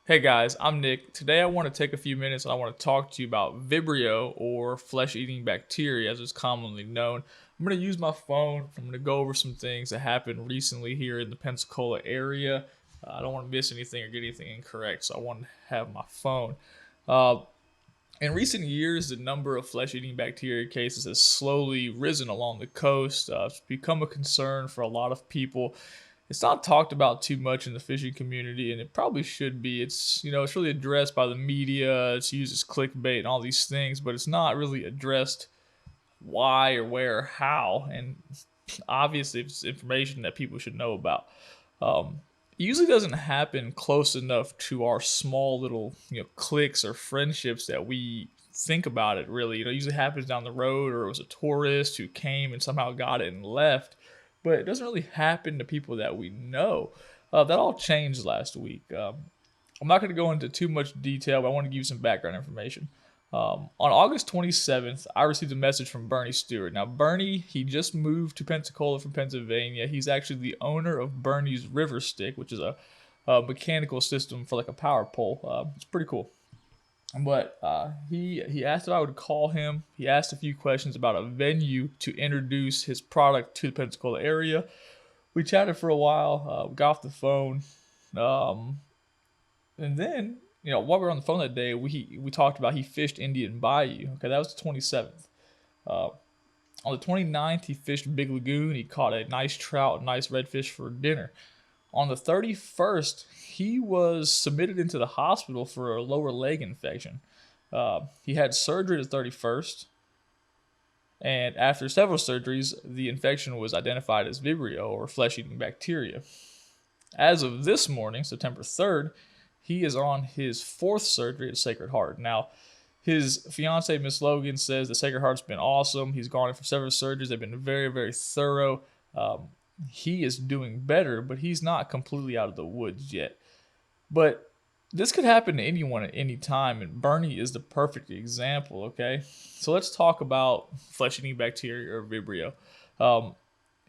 Hey guys, I'm Nick. Today I want to take a few minutes and I want to talk to you about Vibrio, or flesh-eating bacteria as it's commonly known. I'm going to use my phone. I'm going to go over some things that happened recently here in the Pensacola area. I don't want to miss anything or get anything incorrect, so I want to have my phone. Uh, in recent years, the number of flesh-eating bacteria cases has slowly risen along the coast. It's become a concern for a lot of people. It's not talked about too much in the fishing community, and it probably should be. It's really addressed by the media. It's used as clickbait and all these things, but it's not really addressed why or where or how. And obviously, it's information that people should know about. It usually doesn't happen close enough to our small little cliques or friendships that we think about it. Really, it usually happens down the road, or it was a tourist who came and somehow got it and left, but it doesn't really happen to people that we know. That all changed last week. I'm not going to go into too much detail, but I want to give you some background information. On August 27th, I received a message from Bernie Stewart. Now, Bernie, he just moved to Pensacola from Pennsylvania. He's actually the owner of Bernie's River Stick, which is a mechanical system for like a power pole. It's pretty cool. But he asked if I would call him. He asked a few questions about a venue to introduce his product to the Pensacola area. We chatted for a while. Got off the phone, um, and then while we were on the phone that day, we talked about he fished Indian Bayou. Okay, that was the 27th. Uh, on the 29th, he fished Big Lagoon. He caught a nice trout, nice redfish for dinner. On the 31st, he was submitted into the hospital for a lower leg infection. He had surgery the 31st, and after several surgeries, the infection was identified as Vibrio, or flesh-eating bacteria. As of this morning, September 3rd, he is on his fourth surgery at Sacred Heart. Now, his fiance, Miss Logan, says the Sacred Heart's been awesome. He's gone in for several surgeries. They've been very, very thorough. He is doing better, but he's not completely out of the woods yet. But this could happen to anyone at any time, and Bernie is the perfect example, okay? So let's talk about flesh-eating bacteria, or Vibrio. Um,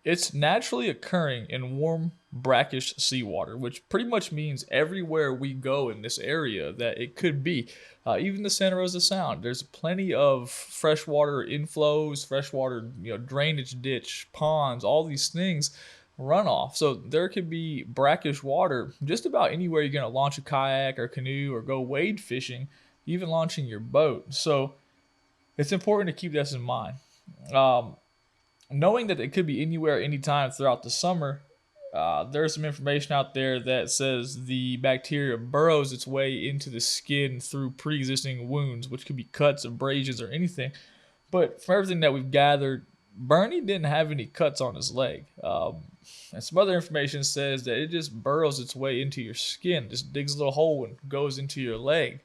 it's naturally occurring in warm, brackish seawater, which pretty much means everywhere we go in this area that it could be. Even the Santa Rosa Sound, there's plenty of freshwater inflows, freshwater drainage ditch, ponds, all these things runoff. So there could be brackish water just about anywhere you're going to launch a kayak or canoe or go wade fishing, even launching your boat. So it's important to keep this in mind. Um, Knowing that it could be anywhere, anytime throughout the summer, there's some information out there that says the bacteria burrows its way into the skin through pre-existing wounds, which could be cuts, abrasions, or anything. But from everything that we've gathered, Bernie didn't have any cuts on his leg. And some other information says that it just burrows its way into your skin, just digs a little hole and goes into your leg.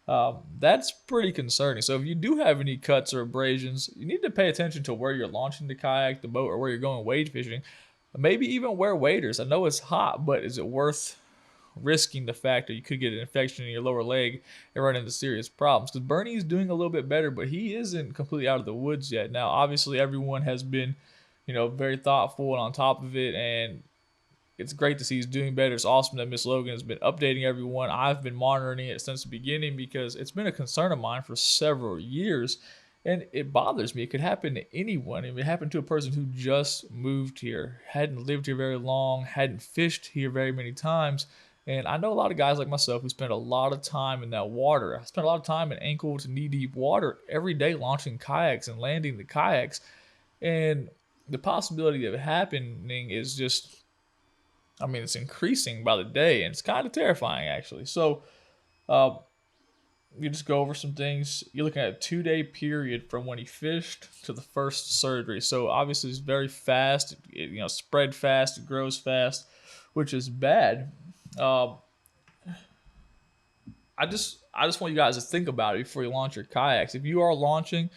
That's pretty concerning. So if you do have any cuts or abrasions, you need to pay attention to where you're launching the kayak, the boat, or where you're going wade fishing. Maybe even wear waders. I know it's hot, but is it worth risking the fact that you could get an infection in your lower leg and run into serious problems? Because Bernie's doing a little bit better, but he isn't completely out of the woods yet. Now, obviously, everyone has been, very thoughtful and on top of it, and it's great to see he's doing better. It's awesome that Miss Logan has been updating everyone. I've been monitoring it since the beginning because it's been a concern of mine for several years, and it bothers me. It could happen to anyone. It happened to a person who just moved here, hadn't lived here very long, hadn't fished here very many times. And I know a lot of guys like myself who spend a lot of time in that water. I spend a lot of time in ankle to knee deep water every day launching kayaks and landing the kayaks. And the possibility of it happening is just, it's increasing by the day, and it's kind of terrifying, actually. So, uh, you just go over some things. You're looking at a 2-day period from when he fished to the first surgery. So, obviously, it's very fast. It spread fast. It grows fast, which is bad. Uh, I just want you guys to think about it before you launch your kayaks. If you are launching,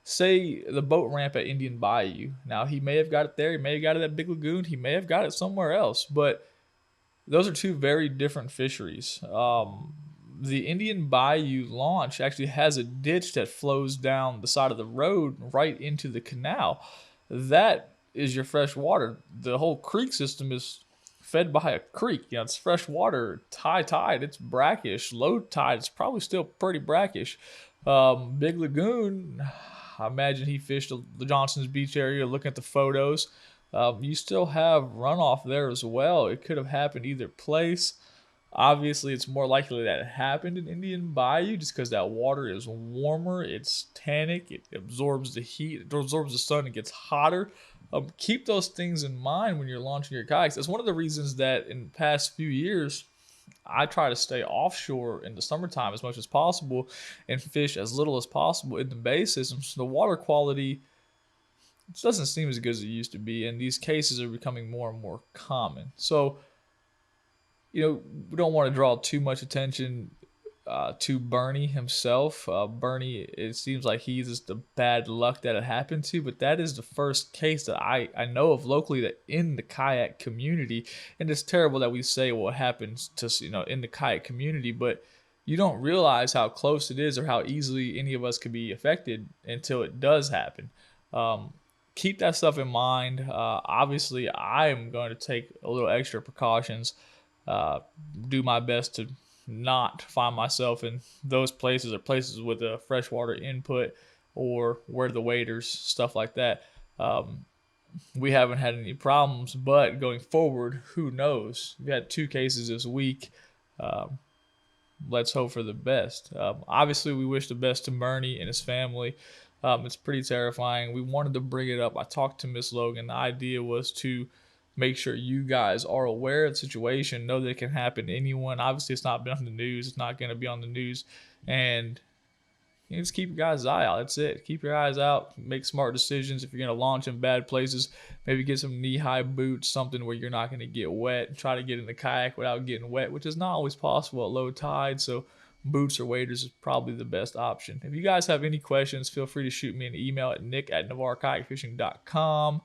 say, the boat ramp at Indian Bayou. Now, he may have got it there. He may have got it at Big Lagoon. He may have got it somewhere else. But those are two very different fisheries. The Indian Bayou launch actually has a ditch that flows down the side of the road right into the canal. That is your fresh water. The whole creek system is fed by a creek. It's fresh water, high tide, it's brackish. Low tide, it's probably still pretty brackish. Big lagoon, I imagine he fished the Johnson's Beach area. Looking at the photos, you still have runoff there as well. It could have happened either place. Obviously, it's more likely that it happened in Indian Bayou just because that water is warmer, it's tannic, it absorbs the heat, it absorbs the sun, it gets hotter. Keep those things in mind when you're launching your kayaks. That's one of the reasons that in the past few years, I try to stay offshore in the summertime as much as possible and fish as little as possible in the bay system. So the water quality doesn't seem as good as it used to be, and these cases are becoming more and more common. So, we don't want to draw too much attention to Bernie himself. Bernie, it seems like he's just the bad luck that it happened to, but that is the first case that I know of locally that in the kayak community, and it's terrible that we say what happens to in the kayak community, but you don't realize how close it is or how easily any of us could be affected until it does happen. Keep that stuff in mind. Obviously, I am going to take a little extra precautions, do my best to not find myself in those places or places with a freshwater input or where the waders, stuff like that. We haven't had any problems, but going forward, who knows? We had 2 cases this week. Let's hope for the best. Obviously, we wish the best to Bernie and his family. It's pretty terrifying. We wanted to bring it up. I talked to Miss Logan. The idea was to make sure you guys are aware of the situation, know that it can happen to anyone. Obviously, it's not been on the news. It's not going to be on the news. And just keep your guys' eye out. That's it. Keep your eyes out. Make smart decisions. If you're going to launch in bad places, maybe get some knee-high boots, something where you're not going to get wet. Try to get in the kayak without getting wet, which is not always possible at low tide. So boots or waders is probably the best option. If you guys have any questions, feel free to shoot me an email at nick@navarrekayakfishing.com.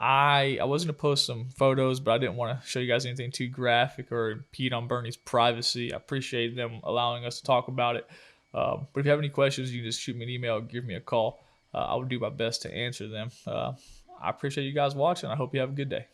I was going to post some photos, but I didn't want to show you guys anything too graphic or impede on Bernie's privacy. I appreciate them allowing us to talk about it. But if you have any questions, you can just shoot me an email or give me a call. I will do my best to answer them. I appreciate you guys watching. I hope you have a good day.